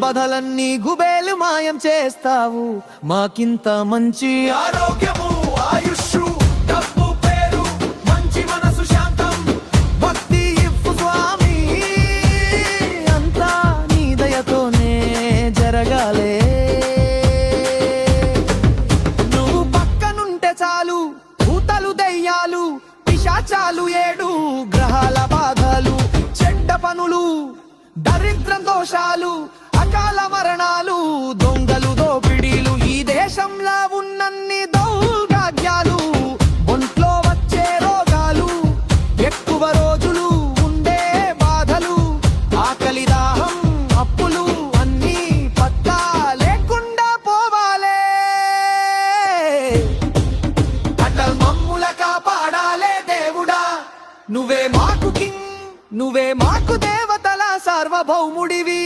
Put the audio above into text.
బాధలన్నీ గుబేలు మాయం చేస్తావు. మాకింత మంచి ఆరోగ్యము, ఆయుష్షు, డబ్బు, పేరు, మంచి మనసు, శాంతం, భక్తి ఇవ్వు స్వామి. అంతా నీ దయతోనే జరగాలే. నువ్వు పక్కనుంటే చాలు, భూతాలు, దయ్యాలు, పిశాచాలు, 7 గ్రహాల బాధలు, చెడ్డ పనులు, దరిద్రం, దోషాలు, అకాల మరణాలు, దొంగలు, దోపిడీలు, ఈ దేశంలో ఉన్నన్ని దౌర్భాగ్యాలు, ఒంట్లో వచ్చే రోగాలు, ఎక్కువ రోజులు ఉండే బాధలు, ఆకలి, దాహం, అప్పులు అన్నీ పత్తా లేకుండా పోవాలే. అటల్ మమ్ముల కాపాడాలే దేవుడా. నువ్వే మాకు కింగ్, నువ్వే మాకు దేవతల సార్వభౌముడివి.